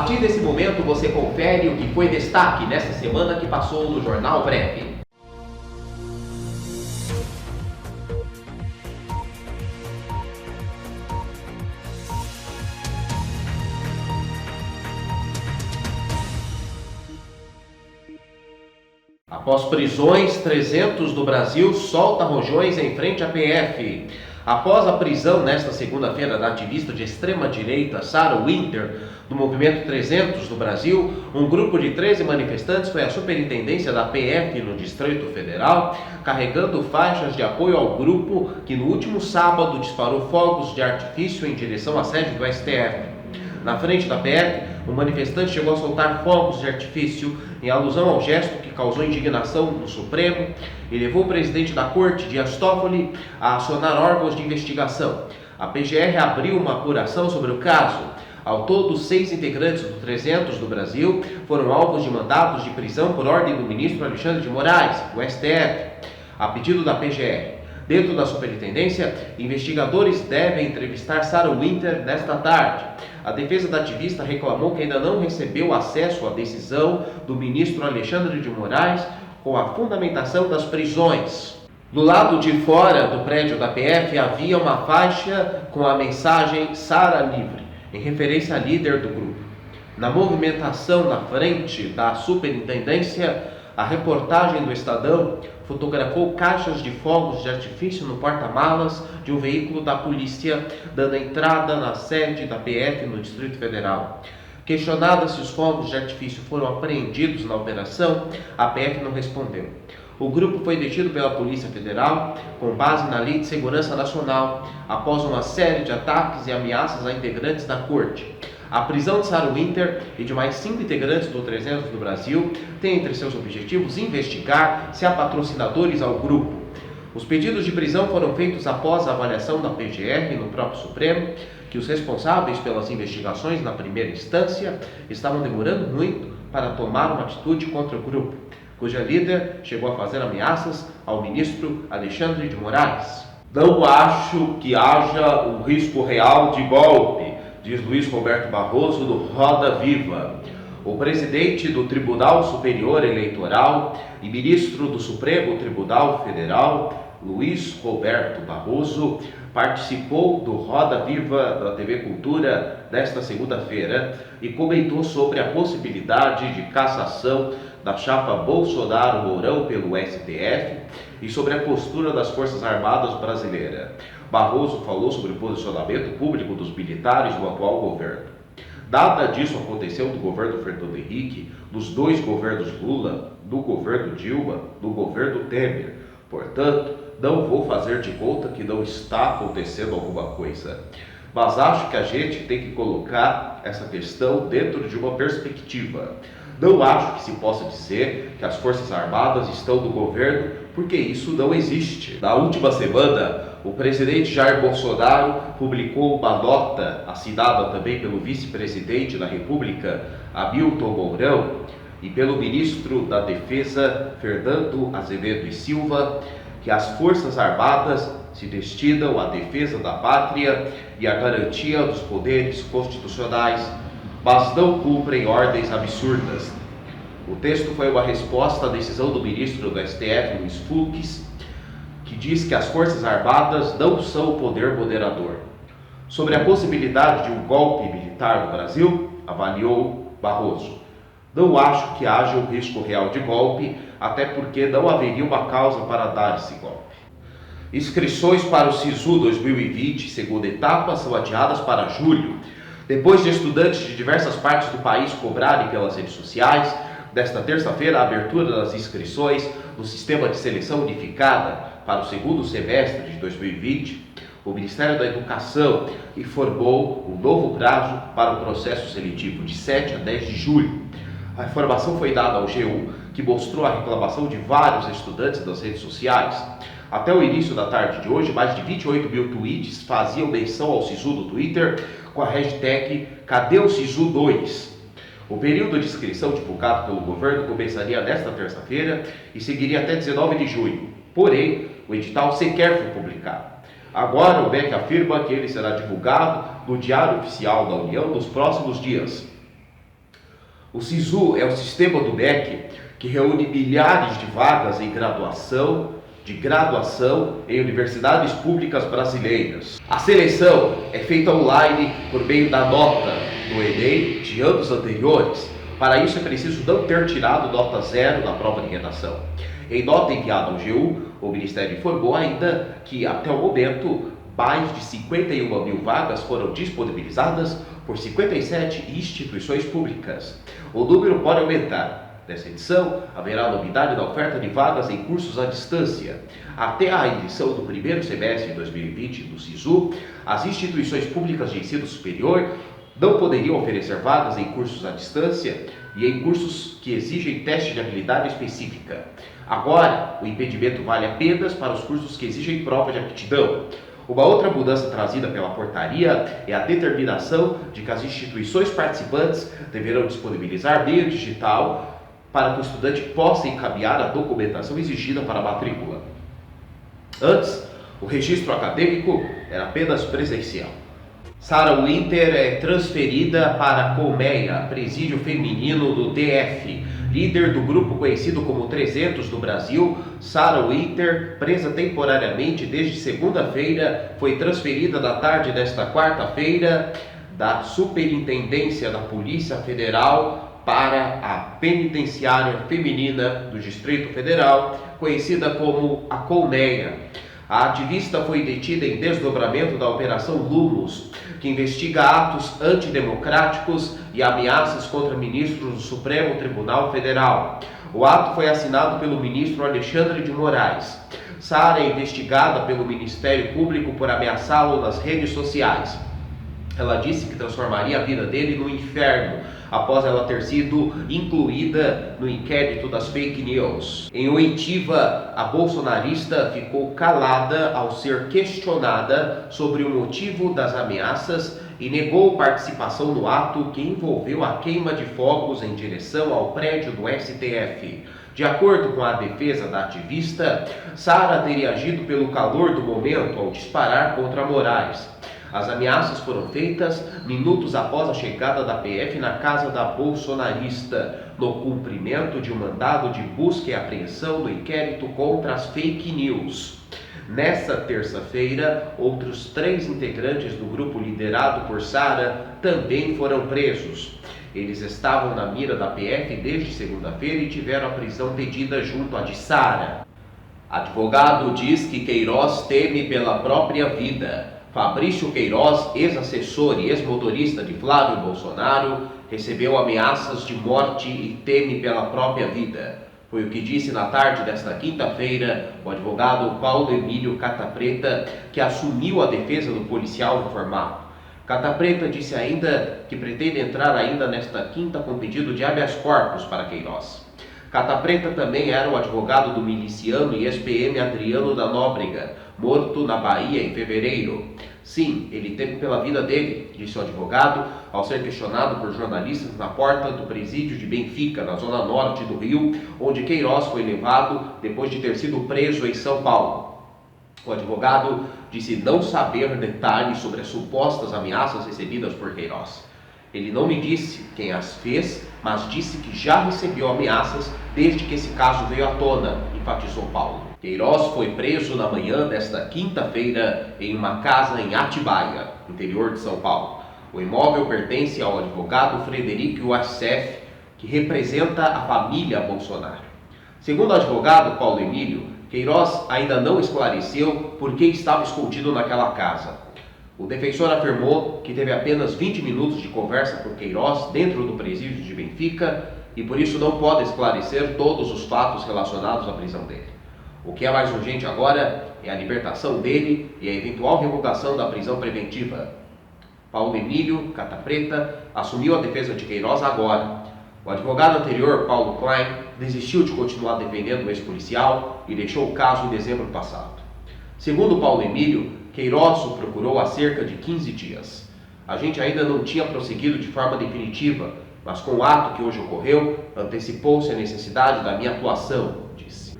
partir desse momento você confere o que foi destaque nesta semana que passou no Jornal Breve. Após prisões, 300 do Brasil solta rojões em frente à PF. Após a prisão nesta segunda-feira da ativista de extrema-direita Sarah Winter, do Movimento 300 do Brasil, um grupo de 13 manifestantes foi à superintendência da PF no Distrito Federal, carregando faixas de apoio ao grupo que no último sábado disparou fogos de artifício em direção à sede do STF. Na frente da PF, o manifestante chegou a soltar fogos de artifício em alusão ao gesto que causou indignação no Supremo e levou o presidente da Corte, Dias Toffoli, a acionar órgãos de investigação. A PGR abriu uma apuração sobre o caso. Ao todo, 6 integrantes do 300 do Brasil foram alvos de mandados de prisão por ordem do ministro Alexandre de Moraes, do STF, a pedido da PGR. Dentro da superintendência, investigadores devem entrevistar Sarah Winter nesta tarde. A defesa da ativista reclamou que ainda não recebeu acesso à decisão do ministro Alexandre de Moraes com a fundamentação das prisões. Do lado de fora do prédio da PF havia uma faixa com a mensagem Sarah Livre, em referência à líder do grupo. Na movimentação na frente da superintendência, a reportagem do Estadão fotografou caixas de fogos de artifício no porta-malas de um veículo da polícia, dando entrada na sede da PF no Distrito Federal. Questionada se os fogos de artifício foram apreendidos na operação, a PF não respondeu. O grupo foi detido pela Polícia Federal com base na Lei de Segurança Nacional, após uma série de ataques e ameaças a integrantes da Corte. A prisão de Sarah Winter e de mais 5 integrantes do 300 do Brasil tem entre seus objetivos investigar se há patrocinadores ao grupo. Os pedidos de prisão foram feitos após a avaliação da PGR no próprio Supremo, que os responsáveis pelas investigações na primeira instância estavam demorando muito para tomar uma atitude contra o grupo, cuja líder chegou a fazer ameaças ao ministro Alexandre de Moraes. Não acho que haja um risco real de golpe, diz Luiz Roberto Barroso do Roda Viva. O presidente do Tribunal Superior Eleitoral e ministro do Supremo Tribunal Federal, Luiz Roberto Barroso, participou do Roda Viva da TV Cultura nesta segunda-feira e comentou sobre a possibilidade de cassação da chapa Bolsonaro-Mourão pelo STF e sobre a postura das Forças Armadas brasileiras. Barroso falou sobre o posicionamento público dos militares do atual governo. Nada disso aconteceu do governo Fernando Henrique, dos 2 governos Lula, do governo Dilma, do governo Temer. Portanto, não vou fazer de conta que não está acontecendo alguma coisa. Mas acho que a gente tem que colocar essa questão dentro de uma perspectiva. Não acho que se possa dizer que as Forças Armadas estão no governo, porque isso não existe. Na última semana, o presidente Jair Bolsonaro publicou uma nota assinada também pelo vice-presidente da República, Hamilton Mourão, e pelo ministro da Defesa, Fernando Azevedo e Silva, que as Forças Armadas se destinam à defesa da pátria e à garantia dos poderes constitucionais, mas não cumprem ordens absurdas. O texto foi uma resposta à decisão do ministro do STF, Luiz Fux, que diz que as Forças Armadas não são o poder moderador. Sobre a possibilidade de um golpe militar no Brasil, avaliou Barroso. Não acho que haja um risco real de golpe, até porque não haveria uma causa para dar esse golpe. Inscrições para o SISU 2020, segunda etapa, são adiadas para julho. Depois de estudantes de diversas partes do país cobrarem pelas redes sociais, desta terça-feira a abertura das inscrições no Sistema de Seleção Unificada para o segundo semestre de 2020, o Ministério da Educação informou um novo prazo para o processo seletivo de 7 a 10 de julho. A informação foi dada ao G1, que mostrou a reclamação de vários estudantes nas redes sociais. Até o início da tarde de hoje, mais de 28 mil tweets faziam menção ao SISU no Twitter com a hashtag Cadê o SISU 2? O período de inscrição divulgado pelo governo começaria nesta terça-feira e seguiria até 19 de junho. Porém, o edital sequer foi publicado. Agora, o MEC afirma que ele será divulgado no Diário Oficial da União nos próximos dias. O SISU é o sistema do MEC que reúne milhares de vagas em graduação em universidades públicas brasileiras. A seleção é feita online por meio da nota do Enem de anos anteriores. Para isso é preciso não ter tirado nota 0 na prova de redação. Em nota enviada ao GU, o Ministério informou ainda que até o momento mais de 51 mil vagas foram disponibilizadas por 57 instituições públicas. O número pode aumentar. Nessa edição, haverá novidade na oferta de vagas em cursos à distância. Até a edição do primeiro semestre de 2020 do SISU, as instituições públicas de ensino superior não poderiam oferecer vagas em cursos à distância e em cursos que exigem teste de habilidade específica. Agora, o impedimento vale apenas para os cursos que exigem prova de aptidão. Uma outra mudança trazida pela portaria é a determinação de que as instituições participantes deverão disponibilizar meio digital para que o estudante possa encaminhar a documentação exigida para a matrícula. Antes, o registro acadêmico era apenas presencial. Sarah Winter é transferida para a Colmeia, presídio feminino do DF. Líder do grupo conhecido como 300 do Brasil, Sarah Winter, presa temporariamente desde segunda-feira, foi transferida na tarde desta quarta-feira da Superintendência da Polícia Federal para a Penitenciária Feminina do Distrito Federal, conhecida como a Colmeia. A ativista foi detida em desdobramento da Operação Lumos, que investiga atos antidemocráticos e ameaças contra ministros do Supremo Tribunal Federal. O ato foi assinado pelo ministro Alexandre de Moraes. Sarah é investigada pelo Ministério Público por ameaçá-lo nas redes sociais. Ela disse que transformaria a vida dele no inferno após ela ter sido incluída no inquérito das fake news. Em oitiva, a bolsonarista ficou calada ao ser questionada sobre o motivo das ameaças e negou participação no ato que envolveu a queima de fogos em direção ao prédio do STF. De acordo com a defesa da ativista, Sarah teria agido pelo calor do momento ao disparar contra Moraes. As ameaças foram feitas minutos após a chegada da PF na casa da bolsonarista, no cumprimento de um mandado de busca e apreensão no inquérito contra as fake news. Nesta terça-feira, outros 3 integrantes do grupo liderado por Sarah também foram presos. Eles estavam na mira da PF desde segunda-feira e tiveram a prisão pedida junto à de Sarah. Advogado diz que Queiroz teme pela própria vida. Fabrício Queiroz, ex-assessor e ex-motorista de Flávio Bolsonaro, recebeu ameaças de morte e teme pela própria vida. Foi o que disse na tarde desta quinta-feira o advogado Paulo Emílio Catapreta, que assumiu a defesa do policial informado. Catapreta disse ainda que pretende entrar ainda nesta quinta com pedido de habeas corpus para Queiroz. Catapreta também era o advogado do miliciano e ex-PM Adriano da Nóbrega, morto na Bahia em fevereiro. Sim, ele teme pela vida dele, disse o advogado, ao ser questionado por jornalistas na porta do presídio de Benfica, na zona norte do Rio, onde Queiroz foi levado depois de ter sido preso em São Paulo. O advogado disse não saber detalhes sobre as supostas ameaças recebidas por Queiroz. Ele não me disse quem as fez, mas disse que já recebeu ameaças desde que esse caso veio à tona, enfatizou Paulo. Queiroz foi preso na manhã desta quinta-feira em uma casa em Atibaia, interior de São Paulo. O imóvel pertence ao advogado Frederico Wassef, que representa a família Bolsonaro. Segundo o advogado Paulo Emílio, Queiroz ainda não esclareceu por que estava escondido naquela casa. O defensor afirmou que teve apenas 20 minutos de conversa com Queiroz dentro do presídio de Benfica e por isso não pode esclarecer todos os fatos relacionados à prisão dele. O que é mais urgente agora é a libertação dele e a eventual revogação da prisão preventiva. Paulo Emílio Catapreta assumiu a defesa de Queiroz agora. O advogado anterior, Paulo Klein, desistiu de continuar defendendo o ex-policial e deixou o caso em dezembro passado. Segundo Paulo Emílio, Queiroz o procurou há cerca de 15 dias. A gente ainda não tinha prosseguido de forma definitiva, mas com o ato que hoje ocorreu, antecipou-se a necessidade da minha atuação, disse.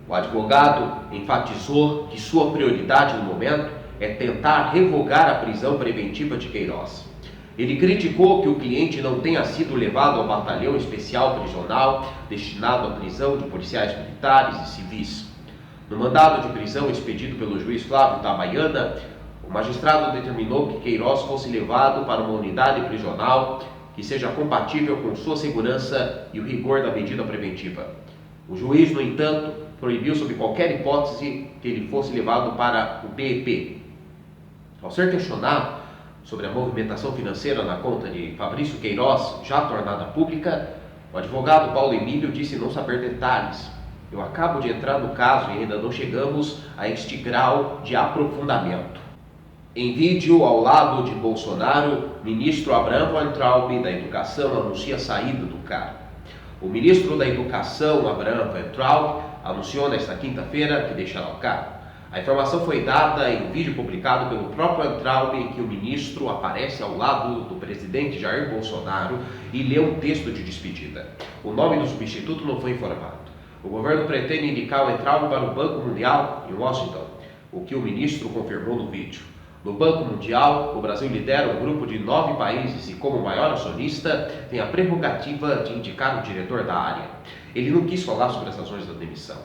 O advogado enfatizou que sua prioridade no momento é tentar revogar a prisão preventiva de Queiroz. Ele criticou que o cliente não tenha sido levado ao batalhão especial prisional destinado à prisão de policiais militares e civis. No mandado de prisão expedido pelo juiz Flávio Tabaiana, o magistrado determinou que Queiroz fosse levado para uma unidade prisional que seja compatível com sua segurança e o rigor da medida preventiva. O juiz, no entanto, proibiu sob qualquer hipótese que ele fosse levado para o BEP. Ao ser questionado sobre a movimentação financeira na conta de Fabrício Queiroz, já tornada pública, o advogado Paulo Emílio disse não saber detalhes. Eu acabo de entrar no caso e ainda não chegamos a este grau de aprofundamento. Em vídeo ao lado de Bolsonaro, ministro Abraham Weintraub da Educação anuncia a saída do cargo. O ministro da Educação, Abraham Weintraub, anunciou nesta quinta-feira que deixará o cargo. A informação foi dada em vídeo publicado pelo próprio Weintraub, em que o ministro aparece ao lado do presidente Jair Bolsonaro e lê um texto de despedida. O nome do substituto não foi informado. O governo pretende indicar o Weintraub para o Banco Mundial em Washington, o que o ministro confirmou no vídeo. No Banco Mundial, o Brasil lidera um grupo de 9 países e, como maior acionista, tem a prerrogativa de indicar o diretor da área. Ele não quis falar sobre as razões da demissão.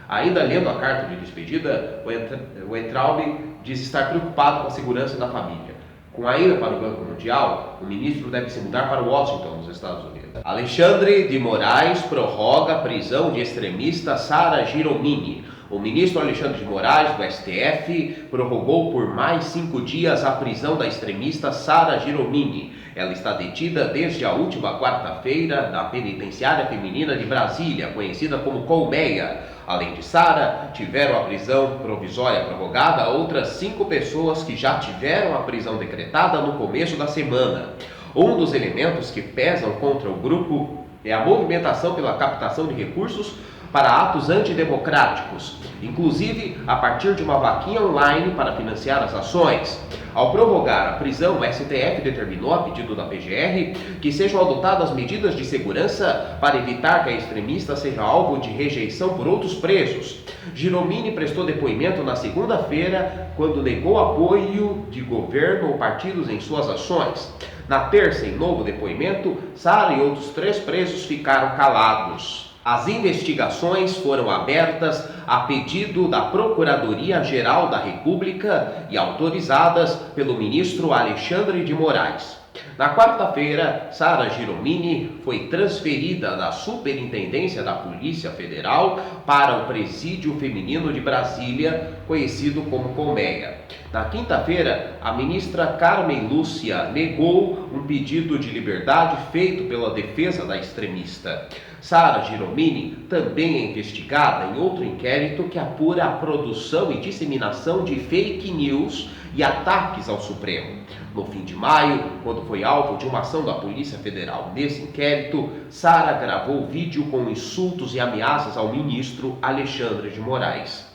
Ainda lendo a carta de despedida, o Weintraub diz estar preocupado com a segurança da família. Com a ida para o Banco Mundial, o ministro deve se mudar para Washington, nos Estados Unidos. Alexandre de Moraes prorroga a prisão de extremista Sara Giromini. O ministro Alexandre de Moraes, do STF, prorrogou por mais 5 dias a prisão da extremista Sara Giromini. Ela está detida desde a última quarta-feira na penitenciária feminina de Brasília, conhecida como Colmeia. Além de Sara, tiveram a prisão provisória prorrogada outras 5 pessoas que já tiveram a prisão decretada no começo da semana. Um dos elementos que pesam contra o grupo é a movimentação pela captação de recursos para atos antidemocráticos, inclusive a partir de uma vaquinha online para financiar as ações. Ao prorrogar a prisão, o STF determinou, a pedido da PGR, que sejam adotadas medidas de segurança para evitar que a extremista seja alvo de rejeição por outros presos. Giromini prestou depoimento na segunda-feira, quando negou apoio de governo ou partidos em suas ações. Na terça, em novo depoimento, Sara e outros 3 presos ficaram calados. As investigações foram abertas a pedido da Procuradoria-Geral da República e autorizadas pelo ministro Alexandre de Moraes. Na quarta-feira, Sara Giromini foi transferida da Superintendência da Polícia Federal para o Presídio Feminino de Brasília, conhecido como Colmeia. Na quinta-feira, a ministra Carmen Lúcia negou um pedido de liberdade feito pela defesa da extremista. Sara Giromini também é investigada em outro inquérito que apura a produção e disseminação de fake news e ataques ao Supremo. No fim de maio, quando foi alvo de uma ação da Polícia Federal nesse inquérito, Sara gravou vídeo com insultos e ameaças ao ministro Alexandre de Moraes.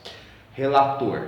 Relator: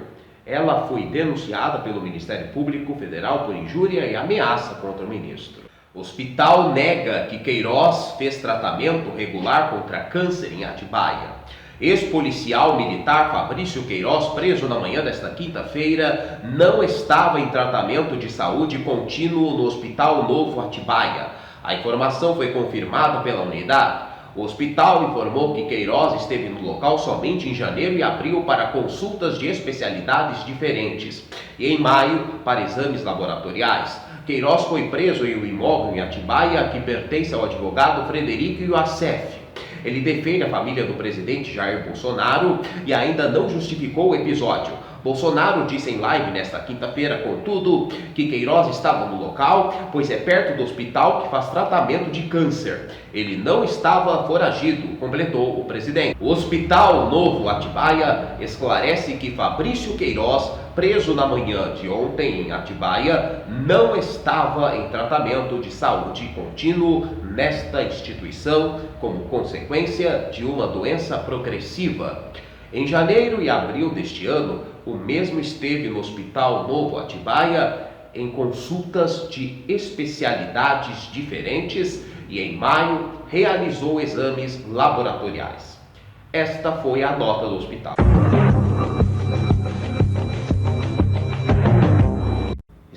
ela foi denunciada pelo Ministério Público Federal por injúria e ameaça contra o ministro. O hospital nega que Queiroz fez tratamento regular contra câncer em Atibaia. Ex-policial militar Fabrício Queiroz, preso na manhã desta quinta-feira, não estava em tratamento de saúde contínuo no Hospital Novo Atibaia. A informação foi confirmada pela unidade. O hospital informou que Queiroz esteve no local somente em janeiro e abril para consultas de especialidades diferentes e em maio para exames laboratoriais. Queiroz foi preso em um imóvel em Atibaia que pertence ao advogado Frederico Iacef. Ele defende a família do presidente Jair Bolsonaro e ainda não justificou o episódio. Bolsonaro disse em live nesta quinta-feira, contudo, que Queiroz estava no local, pois é perto do hospital que faz tratamento de câncer. Ele não estava foragido, completou o presidente. O Hospital Novo Atibaia esclarece que Fabrício Queiroz, preso na manhã de ontem em Atibaia, não estava em tratamento de saúde contínuo nesta instituição como consequência de uma doença progressiva. Em janeiro e abril deste ano, o mesmo esteve no Hospital Novo Atibaia em consultas de especialidades diferentes e em maio realizou exames laboratoriais. Esta foi a nota do hospital.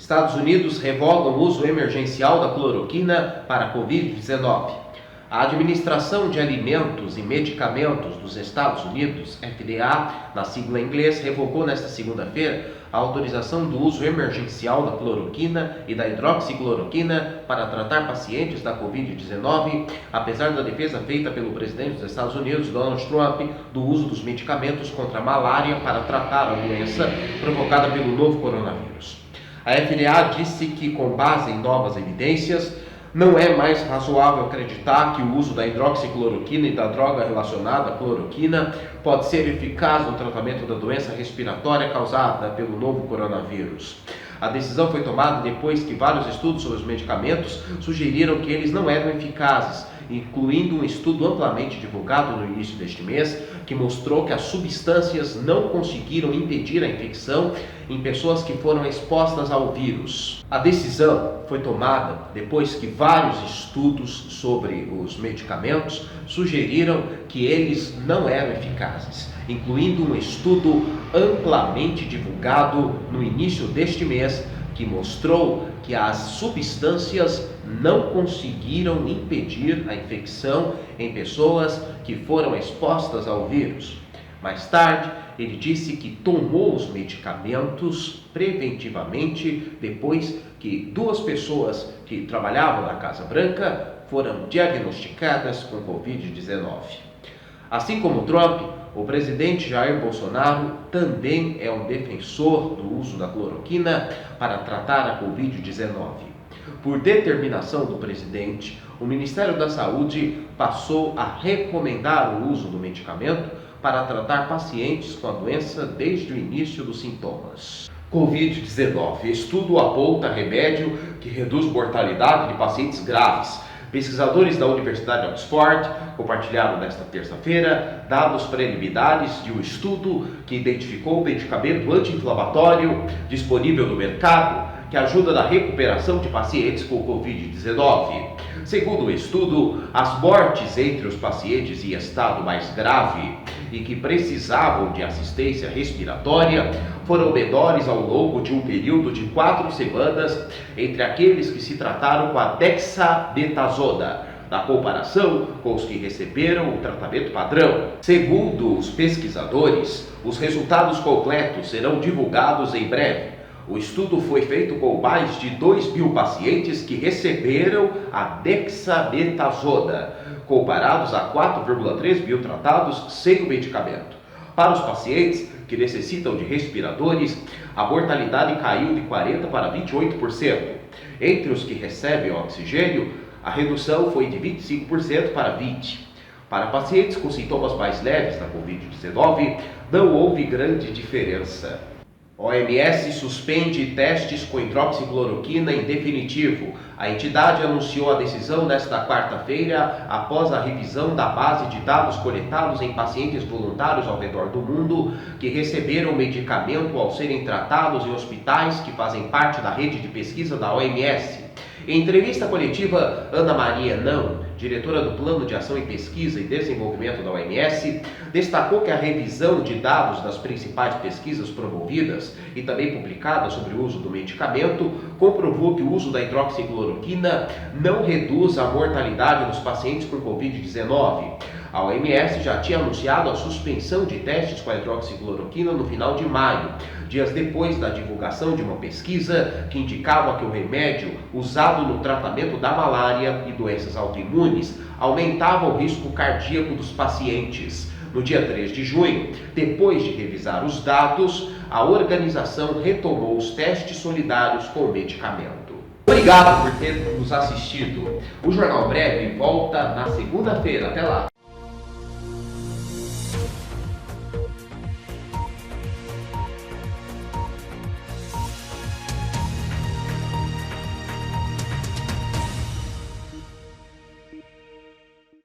Estados Unidos revogam o uso emergencial da cloroquina para a Covid-19. A Administração de Alimentos e Medicamentos dos Estados Unidos, FDA, na sigla em inglês, revogou nesta segunda-feira a autorização do uso emergencial da cloroquina e da hidroxicloroquina para tratar pacientes da Covid-19, apesar da defesa feita pelo presidente dos Estados Unidos, Donald Trump, do uso dos medicamentos contra a malária para tratar a doença provocada pelo novo coronavírus. A FDA disse que, com base em novas evidências, não é mais razoável acreditar que o uso da hidroxicloroquina e da droga relacionada à cloroquina pode ser eficaz no tratamento da doença respiratória causada pelo novo coronavírus. A decisão foi tomada depois que vários estudos sobre os medicamentos sugeriram que eles não eram eficazes, incluindo um estudo amplamente divulgado no início deste mês, que mostrou que as substâncias não conseguiram impedir a infecção em pessoas que foram expostas ao vírus. A decisão foi tomada depois que vários estudos sobre os medicamentos sugeriram que eles não eram eficazes, incluindo um estudo amplamente divulgado no início deste mês, que mostrou que as substâncias não conseguiram impedir a infecção em pessoas que foram expostas ao vírus. Mais tarde, ele disse que tomou os medicamentos preventivamente depois que 2 pessoas que trabalhavam na Casa Branca foram diagnosticadas com Covid-19. Assim como Trump, o presidente Jair Bolsonaro também é um defensor do uso da cloroquina para tratar a Covid-19. Por determinação do presidente, o Ministério da Saúde passou a recomendar o uso do medicamento para tratar pacientes com a doença desde o início dos sintomas. Covid-19. Estudo aponta remédio que reduz mortalidade de pacientes graves. Pesquisadores da Universidade de Oxford compartilharam nesta terça-feira dados preliminares de um estudo que identificou o medicamento anti-inflamatório disponível no mercado que ajuda na recuperação de pacientes com Covid-19. Segundo o estudo, as mortes entre os pacientes em estado mais grave e que precisavam de assistência respiratória foram menores ao longo de um período de 4 semanas entre aqueles que se trataram com a dexametasona, na comparação com os que receberam o tratamento padrão. Segundo os pesquisadores, os resultados completos serão divulgados em breve. O estudo foi feito com mais de 2.000 pacientes que receberam a dexametasona, comparados a 4,3 mil tratados sem o medicamento. Para os pacientes que necessitam de respiradores, a mortalidade caiu de 40% para 28%. Entre os que recebem oxigênio, a redução foi de 25% para 20%. Para pacientes com sintomas mais leves da Covid-19, não houve grande diferença. OMS suspende testes com hidroxicloroquina em definitivo. A entidade anunciou a decisão nesta quarta-feira após a revisão da base de dados coletados em pacientes voluntários ao redor do mundo que receberam o medicamento ao serem tratados em hospitais que fazem parte da rede de pesquisa da OMS. Em entrevista coletiva, Ana Maria Não, diretora do Plano de Ação em Pesquisa e Desenvolvimento da OMS, destacou que a revisão de dados das principais pesquisas promovidas e também publicadas sobre o uso do medicamento comprovou que o uso da hidroxicloroquina não reduz a mortalidade dos pacientes com Covid-19. A OMS já tinha anunciado a suspensão de testes com a hidroxicloroquina no final de maio, dias depois da divulgação de uma pesquisa que indicava que o remédio usado no tratamento da malária e doenças autoimunes aumentava o risco cardíaco dos pacientes. No dia 3 de junho, depois de revisar os dados, a organização retomou os testes solidários com o medicamento. Obrigado por ter nos assistido. O Jornal Breve volta na segunda-feira. Até lá!